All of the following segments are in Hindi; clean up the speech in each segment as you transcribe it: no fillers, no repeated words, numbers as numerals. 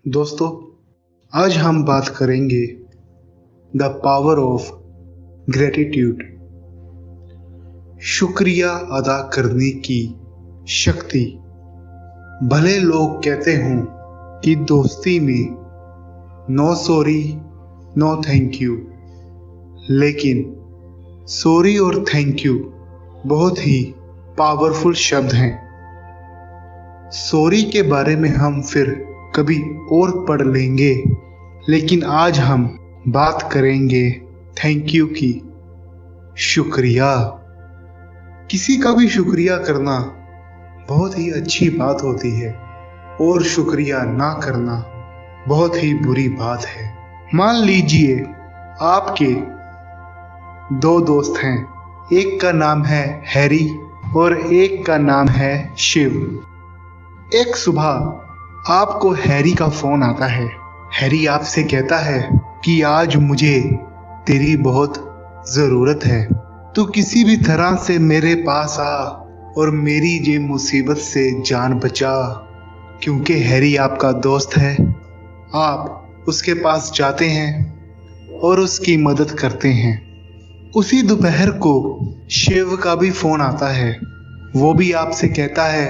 दोस्तों, आज हम बात करेंगे द पावर ऑफ ग्रेटिट्यूड। शुक्रिया अदा करने की शक्ति। भले लोग कहते हों कि दोस्ती में no sorry no thank you, लेकिन सॉरी और थैंक यू बहुत ही पावरफुल शब्द हैं। सॉरी के बारे में हम फिर कभी और पढ़ लेंगे, लेकिन आज हम बात करेंगे थैंक यू की। शुक्रिया। किसी का भी शुक्रिया करना बहुत ही अच्छी बात होती है और शुक्रिया ना करना बहुत ही बुरी बात है। मान लीजिए आपके दो दोस्त हैं, एक का नाम है हैरी और एक का नाम है शिव। एक सुबह आपको हैरी का फोन आता है। हैरी आपसे कहता है कि आज मुझे तेरी बहुत ज़रूरत है, तू किसी भी तरह से मेरे पास आ और मेरी ये मुसीबत से जान बचा। क्योंकि हैरी आपका दोस्त है, आप उसके पास जाते हैं और उसकी मदद करते हैं। उसी दोपहर को शिव का भी फोन आता है। वो भी आपसे कहता है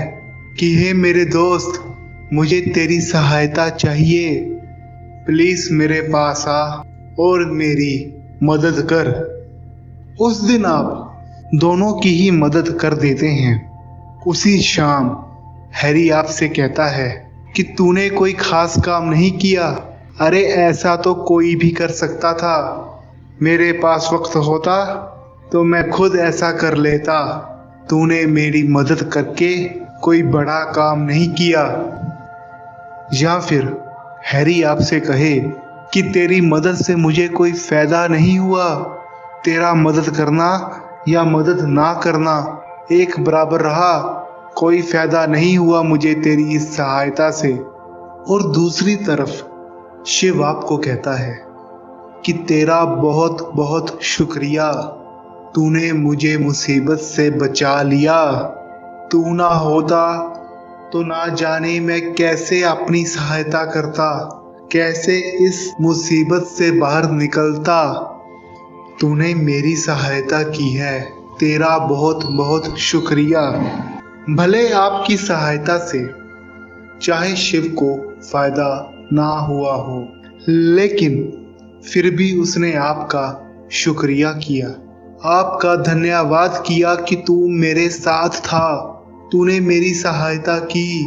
कि हे मेरे दोस्त, मुझे तेरी सहायता चाहिए, प्लीज मेरे पास आ और मेरी मदद कर। उस दिन आप दोनों की ही मदद कर देते हैं। उसी शाम हैरी आपसे कहता है कि तूने कोई खास काम नहीं किया। अरे ऐसा तो कोई भी कर सकता था, मेरे पास वक्त होता तो मैं खुद ऐसा कर लेता। तूने मेरी मदद करके कोई बड़ा काम नहीं किया। या फिर हैरी आपसे कहे कि तेरी मदद से मुझे कोई फायदा नहीं हुआ, तेरा मदद करना या मदद ना करना एक बराबर रहा, कोई फायदा नहीं हुआ मुझे तेरी इस सहायता से। और दूसरी तरफ शिव आपको कहता है कि तेरा बहुत बहुत शुक्रिया, तूने मुझे मुसीबत से बचा लिया। तू ना होता तो ना जाने मैं कैसे अपनी सहायता करता, कैसे इस मुसीबत से बाहर निकलता। तूने मेरी सहायता की है, तेरा बहुत बहुत शुक्रिया। भले आपकी सहायता से चाहे शिव को फायदा ना हुआ हो, लेकिन फिर भी उसने आपका शुक्रिया किया, आपका धन्यवाद किया कि तू मेरे साथ था, तूने मेरी सहायता की,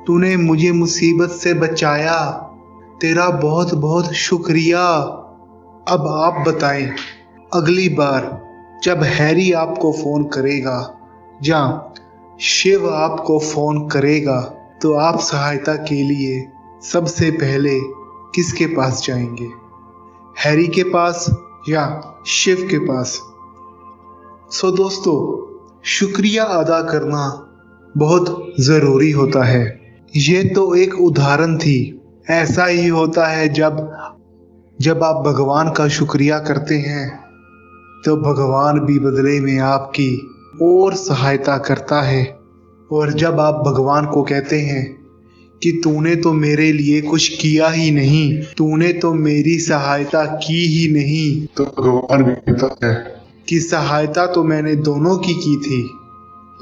तूने मुझे मुसीबत से बचाया, तेरा बहुत बहुत शुक्रिया। अब आप बताएं, अगली बार जब हैरी आपको फोन करेगा या शिव आपको फोन करेगा तो आप सहायता के लिए सबसे पहले किसके पास जाएंगे? हैरी के पास या शिव के पास? सो दोस्तों, शुक्रिया अदा करना बहुत ज़रूरी होता है। ये तो एक उदाहरण थी। ऐसा ही होता है जब आप भगवान का शुक्रिया करते हैं तो भगवान भी बदले में आपकी और सहायता करता है। और जब आप भगवान को कहते हैं कि तूने तो मेरे लिए कुछ किया ही नहीं, तूने तो मेरी सहायता की ही नहीं, तो भगवान भी कहता है कि सहायता तो मैंने दोनों की थी,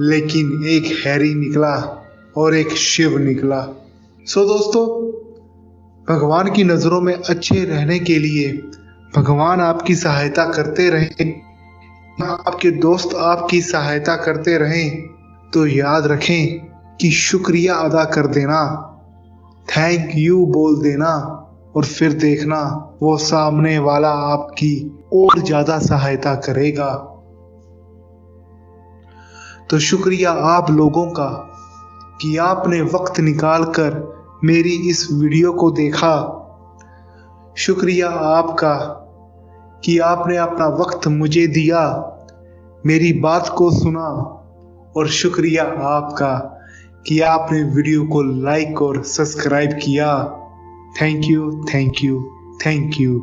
लेकिन एक हैरी निकला और एक शिव निकला। सो दोस्तों, भगवान की नज़रों में अच्छे रहने के लिए भगवान आपकी सहायता करते रहें, आपके दोस्त आपकी सहायता करते रहें, तो याद रखें कि शुक्रिया अदा कर देना, थैंक यू बोल देना, और फिर देखना वो सामने वाला आपकी और ज़्यादा सहायता करेगा। तो शुक्रिया आप लोगों का कि आपने वक्त निकाल कर मेरी इस वीडियो को देखा। शुक्रिया आपका कि आपने अपना वक्त मुझे दिया, मेरी बात को सुना। और शुक्रिया आपका कि आपने वीडियो को लाइक और सब्सक्राइब किया। Thank you, thank you, thank you.